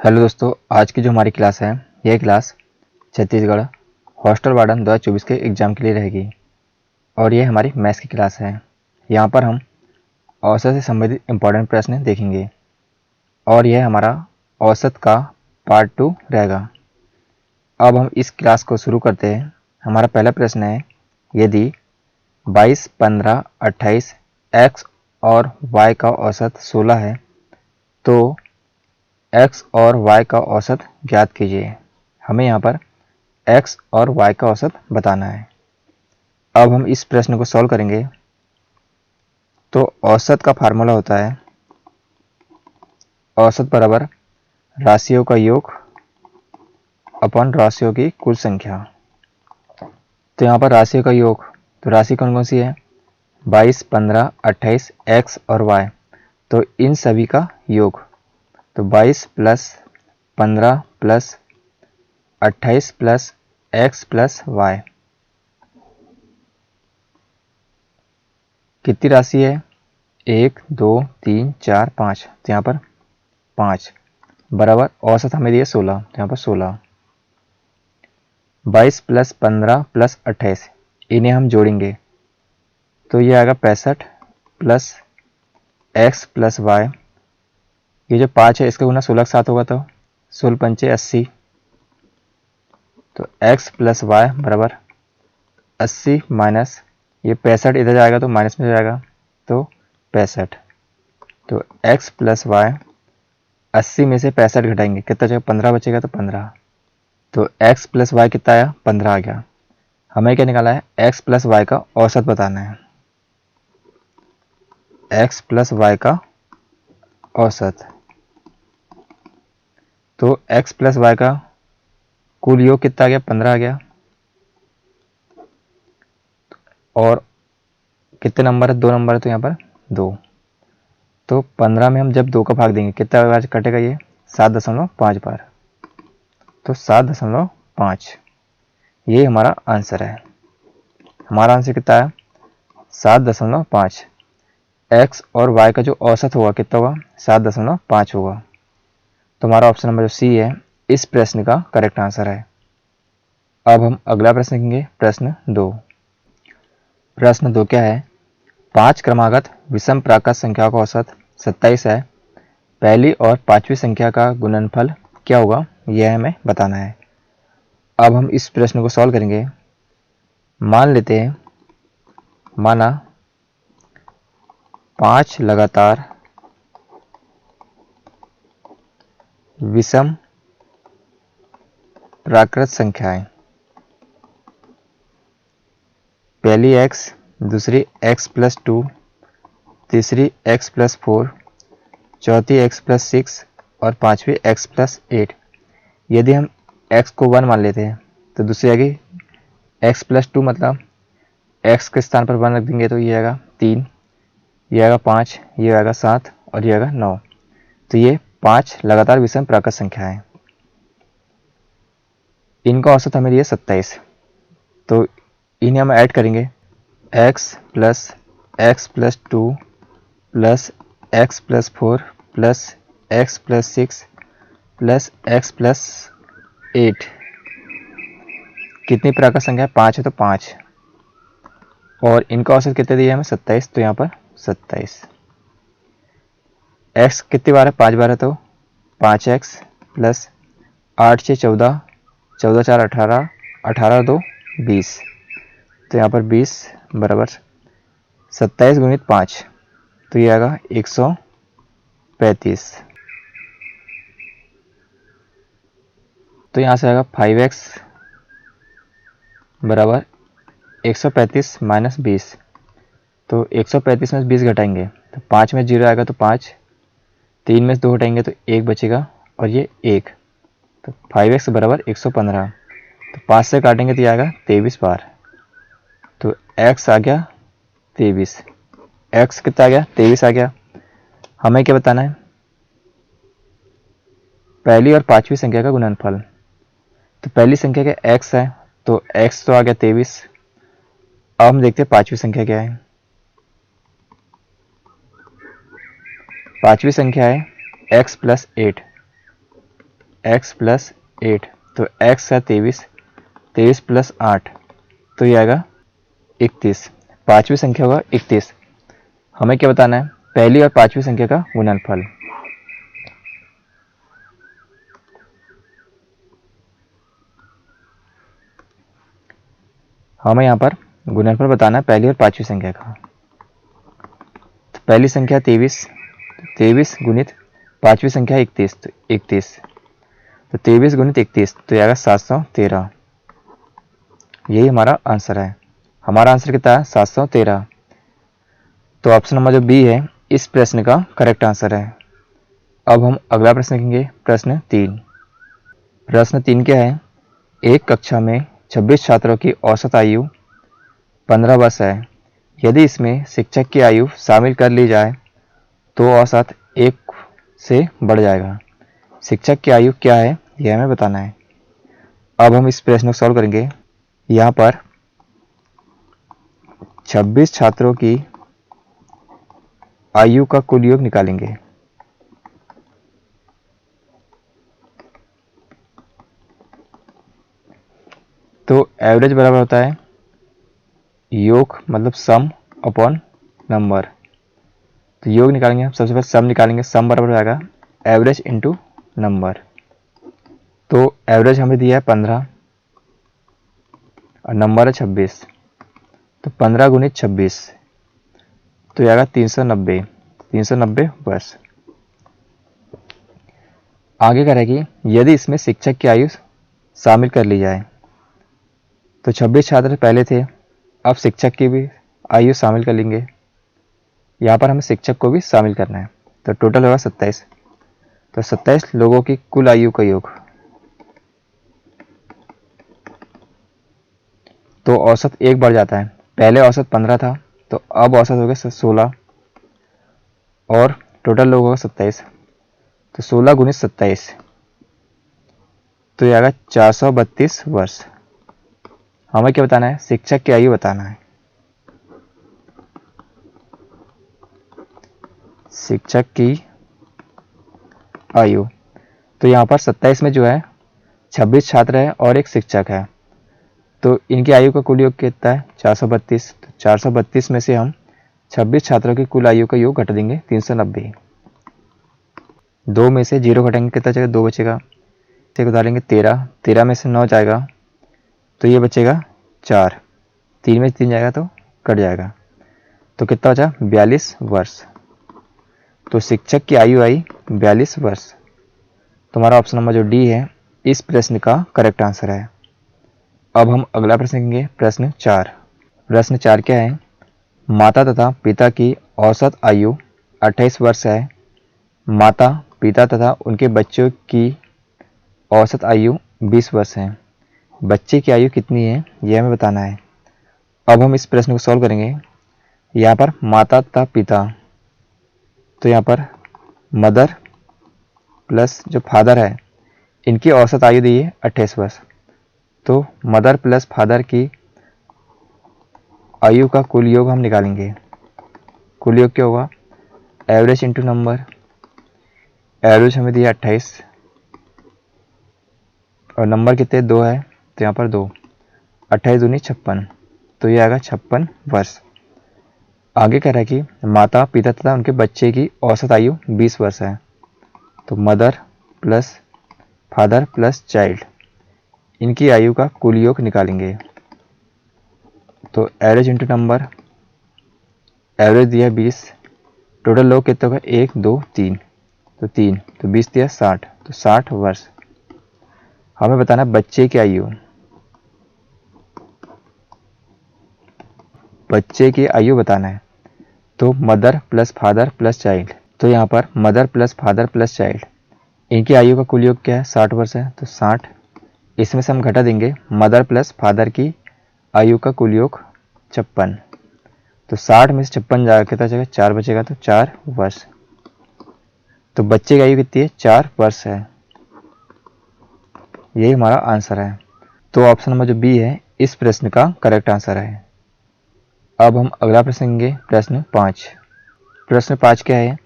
Hello दोस्तों, आज की जो हमारी क्लास है यह क्लास छत्तीसगढ़ हॉस्टल वार्डन 2024 के एग्ज़ाम के लिए रहेगी और ये हमारी मैथ्स की क्लास है। यहाँ पर हम औसत से संबंधित इम्पोर्टेंट प्रश्न देखेंगे और यह हमारा औसत का पार्ट 2 रहेगा। अब हम इस क्लास को शुरू करते हैं। हमारा पहला प्रश्न है, यदि 22, 15, 28 x और y का औसत 16 है तो x और y का औसत ज्ञात कीजिए। हमें यहाँ पर x और y का औसत बताना है। अब हम इस प्रश्न को सॉल्व करेंगे तो औसत का फार्मूला होता है औसत बराबर राशियों का योग अपन राशियों की कुल संख्या। तो यहाँ पर राशियों का योग, तो राशि कौन कौन सी है? 22, 15, 28 x और y, तो इन सभी का योग। तो 22 plus 15 plus 28 plus x plus y कितनी राशि है? 1, 2, 3, 4, 5। तो यहाँ पर 5 बराबर औसत हमें दिया 16। तो यहाँ पर 16। 22 प्लस 15 प्लस 28, इन्हें हम जोड़ेंगे तो ये आएगा 65 प्लस x प्लस y। ये जो 5 है इसका गुना 16 के साथ होगा तो 16 पंचे 80। तो x प्लस y बराबर 80 माइनस ये 65 इधर जाएगा तो माइनस में जाएगा तो 65। तो x प्लस y 80 में से 65 घटाएंगे, कितना बचेगा? 15 बचेगा तो 15। तो x प्लस वाई कितना आया? 15 आ गया। हमें क्या निकाला है? x प्लस वाई का औसत बताना है। x प्लस वाई का औसत, तो x प्लस वाई का कुल योग कितना आ गया? 15 आ गया। और कितने नंबर है? 2 नंबर है, तो यहाँ पर 2। तो 15 में हम जब 2 का भाग देंगे कितना बार कटेगा? ये 7.5 बार। तो 7.5, ये हमारा आंसर है। हमारा आंसर कितना है? 7.5। x और y का जो औसत होगा कितना होगा? 7.5 होगा। तो हमारा ऑप्शन नंबर जो सी है इस प्रश्न का करेक्ट आंसर है। अब हम अगला प्रश्न देखेंगे, प्रश्न 2। प्रश्न 2 क्या है? 5 क्रमागत विषम प्राकृत संख्याओं का औसत 27 है। पहली और 5वीं संख्या का गुणनफल क्या होगा? यह हमें बताना है। अब हम इस प्रश्न को सॉल्व करेंगे। मान लेते हैं, माना 5 लगातार विषम प्राकृत संख्याएं, पहली x, दूसरी x प्लस 2, तीसरी x प्लस 4, चौथी x प्लस 6 और पांचवी x प्लस 8। यदि हम x को 1 मान लेते हैं तो दूसरी आएगी x प्लस 2, मतलब x के स्थान पर 1 रख देंगे तो ये आएगा 3, ये आएगा 5, ये आएगा 7 और ये आएगा 9। तो ये 5 लगातार विषम प्राकृत संख्या है। इनका औसत हमें दिया 27। तो इन्हें हम ऐड करेंगे, x plus 2 plus x plus 4 plus x plus 6 plus x plus 8। कितनी प्राकृत संख्या है? 5 है, तो 5। और इनका औसत कितने दिया हमें? 27। तो यहाँ पर 27। x कितनी बार है? 5 बार है, तो 5x प्लस 8 से 14, 14 4 18, 18 2 20। तो यहाँ पर 20 बराबर 27 गुणित 5, तो ये आएगा 135। तो यहाँ से आएगा 5x बराबर 135 माइनस 20। तो 135 में 20 घटाएंगे तो 5 में 0 आएगा तो 5, 3 में 2 घटाएंगे तो 1 बचेगा और ये 1। तो 5x बराबर 115। तो 5 से काटेंगे तो ये आएगा 23 बार। तो x आ गया 23। x कितना आ गया? 23 आ गया। हमें क्या बताना है? पहली और 5वीं संख्या का गुणनफल। तो पहली संख्या का x है, तो x तो आ गया 23। अब हम देखते हैं 5वीं संख्या क्या है। 5वीं संख्या है x प्लस 8। x प्लस 8, तो x है 23, 23 प्लस 8, तो ये आएगा 31। पांचवी संख्या होगा 31। हमें क्या बताना है? पहली और पांचवी संख्या का गुणनफल। हमें यहाँ पर गुणनफल बताना है पहली और पांचवी संख्या का। तो पहली संख्या 23, 23 गुणित पांचवी संख्या 31, तो 31, तो 23 गुणित 31, तो यह आएगा 713। यही हमारा आंसर है। हमारा आंसर कितना है? 713। तो ऑप्शन नंबर जो बी है इस प्रश्न का करेक्ट आंसर है। अब हम अगला प्रश्न देखेंगे, प्रश्न 3। प्रश्न 3 क्या है? एक कक्षा में 26 छात्रों की औसत आयु 15 वर्ष है। यदि इसमें शिक्षक की आयु शामिल कर ली जाए तो औसत 1 से बढ़ जाएगा। शिक्षक की आयु क्या है यह हमें बताना है। अब हम इस प्रश्न को सॉल्व करेंगे। यहाँ पर 26 छात्रों की आयु का कुल योग निकालेंगे। तो एवरेज बराबर होता है योग मतलब सम अपॉन नंबर। तो योग निकालेंगे, सबसे पहले सम निकालेंगे। सम बराबर हो जाएगा एवरेज इंटू नंबर। तो एवरेज हमें दिया है 15 और नंबर है 26, तो 15 गुणित 26, तो यह आएगा 390, 390 वर्ष। आगे क्या रहेगी? यदि इसमें शिक्षक की आयु शामिल कर ली जाए, तो 26 छात्र पहले थे, अब शिक्षक की भी आयु शामिल कर लेंगे। यहाँ पर हमें शिक्षक को भी शामिल करना है, तो टोटल होगा 27। तो 27 लोगों की कुल आयु का योग। तो औसत 1 बढ़ जाता है। पहले औसत 15 था, तो अब औसत हो गया 16 और टोटल लोग होगा 27। तो 16 गुणित 27, तो यह आएगा 432 वर्ष। हमें क्या बताना है? शिक्षक की आयु बताना है। शिक्षक की आयु, तो यहाँ पर 27 में जो है 26 छात्र है और एक शिक्षक है, तो इनकी आयु का कुल योग कितना है? 432। तो 432 में से हम 26 छात्रों की कुल आयु का योग घटा देंगे 390। 2 में से 0 घटाएंगे, कितना बचेगा? 2 बचेगा। एक उतारेंगे 13, 13 में से 9 जाएगा, तो ये बचेगा 4। 3 में से 3 जाएगा तो कट जाएगा, तो कितना बचा? 42 वर्ष। तो शिक्षक की आयु आई 42 वर्ष। तुम्हारा ऑप्शन नंबर जो डी है इस प्रश्न का करेक्ट आंसर है। अब हम अगला प्रश्न देखेंगे, प्रश्न 4। प्रश्न 4 क्या है? माता तथा पिता की औसत आयु 28 वर्ष है। माता, पिता तथा उनके बच्चों की औसत आयु 20 वर्ष है। बच्चे की आयु कितनी है यह हमें बताना है। अब हम इस प्रश्न को सॉल्व करेंगे। यहाँ पर माता तथा पिता, तो यहाँ पर मदर प्लस जो फादर है इनकी औसत आयु दी है 28 वर्ष। तो मदर प्लस फादर की आयु का कुल योग हम निकालेंगे। कुल योग क्या होगा? Average into number. एवरेज हमें दिया 28 और नंबर कितने? 2 है, तो यहाँ पर 2, 28 दूनी 56, तो ये आएगा 56 वर्ष। आगे कह रहा है कि माता, पिता तथा उनके बच्चे की औसत आयु 20 वर्ष है। तो mother plus father plus child, इनकी आयु का कुल योग निकालेंगे। तो एवरेज इंटू नंबर। एवरेज दिया 20, टोटल लोग कितने होगा? 1 2 3, तो 3, तो 20 दिया 60, तो 60 वर्ष। हमें बताना बच्चे की आयु। बच्चे की आयु बताना है, तो mother plus father plus child. तो यहाँ पर mother plus father plus child, इनकी आयु का कुल योग क्या है? 60 वर्ष है, तो 60। इसमें से हम घटा देंगे मदर प्लस फादर की आयु का कुल योग 56, तो 60 में से 56 जाएगा, कितना बचेगा? 4 बचेगा, तो 4 वर्ष। तो बच्चे की आयु कितनी है? 4 वर्ष है। यही हमारा आंसर है। तो ऑप्शन नंबर जो बी है इस प्रश्न का करेक्ट आंसर है। अब हम अगला प्रश्न लेंगे, प्रश्न 5। प्रश्न 5 क्या है?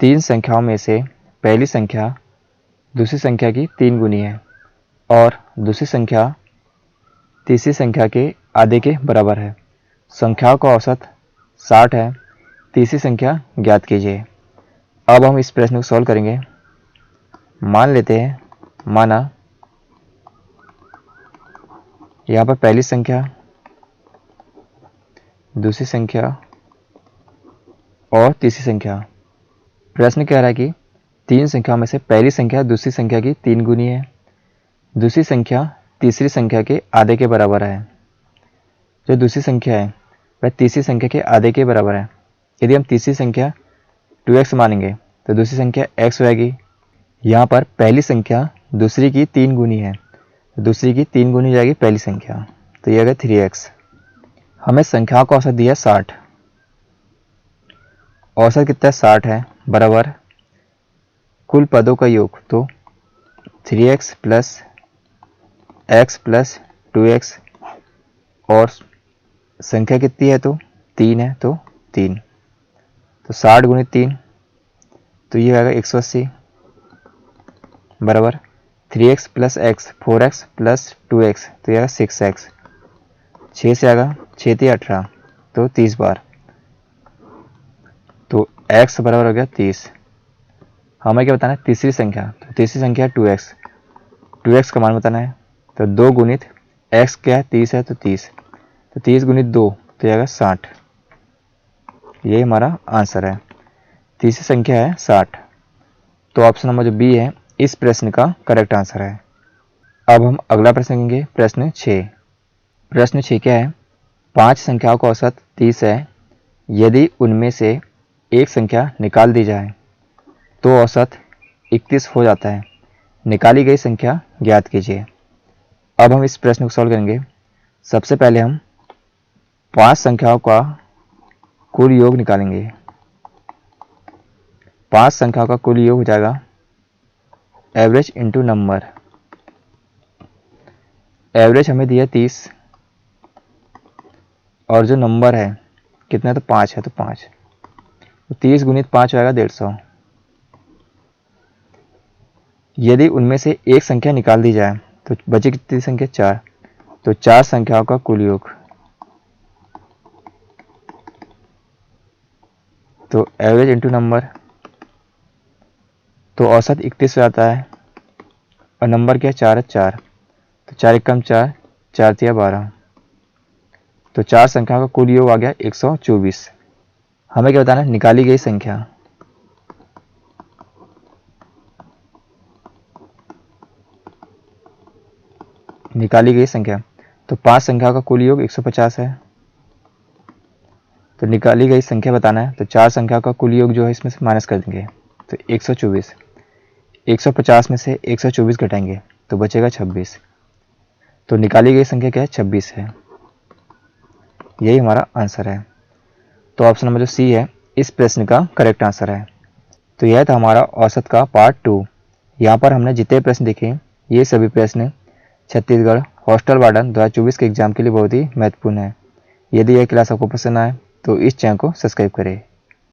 3 संख्याओं में से पहली संख्या दूसरी संख्या की 3 गुनी है और दूसरी संख्या तीसरी संख्या के आधे के बराबर है। संख्याओं का औसत 60 है। तीसरी संख्या ज्ञात कीजिए। अब हम इस प्रश्न को सॉल्व करेंगे। मान लेते हैं, माना यहाँ पर पहली संख्या, दूसरी संख्या और तीसरी संख्या। प्रश्न कह रहा है कि तीन संख्याओं में से पहली संख्या दूसरी संख्या की 3 गुनी है, दूसरी संख्या तीसरी संख्या के आधे के बराबर है। जो दूसरी संख्या है वह तीसरी संख्या के आधे के बराबर है। यदि हम तीसरी संख्या 2x मानेंगे तो दूसरी संख्या x होगी। यहाँ पर पहली संख्या दूसरी की 3 गुनी है, दूसरी की 3 गुनी हो जाएगी पहली संख्या, तो यह है 3x। हमें संख्याओं का औसत दिया 60। औसत कितना 60 है, बराबर कुल पदों का योग, तो 3x plus x plus 2x और संख्या कितनी है तो 3 है, तो 3, तो 60 गुणित 3, तो ये आएगा 180 बराबर 3x plus x 4x plus 2x, तो यह आएगा 6x। 6 से आएगा 6 3 18, तो 30 बार, तो x बराबर हो गया 30। हमें क्या बताना है, तीसरी संख्या, तो तीसरी संख्या 2x, 2x का मान बताना है, तो 2 गुणित x क्या है 30 है, तो 30, तो 30 गुणित 2, तो आएगा 60। यही हमारा आंसर है। तीसरी संख्या है 60, तो ऑप्शन नंबर जो बी है इस प्रश्न का करेक्ट आंसर है। अब हम अगला प्रश्न लेंगे, प्रश्न 6। प्रश्न 6 क्या है, 5 संख्याओं का औसत 30 है। यदि उनमें से एक संख्या निकाल दी जाए तो औसत 31 हो जाता है। निकाली गई संख्या ज्ञात कीजिए। अब हम इस प्रश्न को सॉल्व करेंगे। सबसे पहले हम 5 संख्याओं का कुल योग निकालेंगे। 5 संख्याओं का कुल योग हो जाएगा एवरेज इंटू नंबर। एवरेज हमें दिया 30 और जो नंबर है कितना है, तो 5 है, तो 5, तो 30 गुणित 5 आएगा 150। यदि उनमें से एक संख्या निकाल दी जाए तो बची कितनी संख्या, 4, तो 4 संख्याओं का कुल योग, तो एवरेज इंटू नंबर, तो औसत 31 हो जाता है और नंबर क्या है 4 है, 4, तो 4 एकम 4, 4 तिया 12, तो 4 संख्या का कुल योग आ गया 124। हमें क्या बताना है, निकाली गई संख्या। निकाली गई संख्या, तो 5 संख्या का कुल योग 150 है। तो निकाली गई संख्या बताना है, तो 4 संख्या का कुल योग जो है इसमें से माइनस कर देंगे, तो 124। 150 में से 124 घटाएंगे तो बचेगा 26। तो निकाली गई संख्या क्या है, 26 है। यही हमारा आंसर है। तो ऑप्शन नंबर जो सी है इस प्रश्न का करेक्ट आंसर है। तो यह था हमारा औसत का पार्ट 2। यहाँ पर हमने जितने प्रश्न देखे ये सभी प्रश्न छत्तीसगढ़ हॉस्टल वार्डन 2024 के एग्जाम के लिए बहुत ही महत्वपूर्ण है। यदि यह क्लास आपको पसंद आए तो इस चैनल को सब्सक्राइब करें।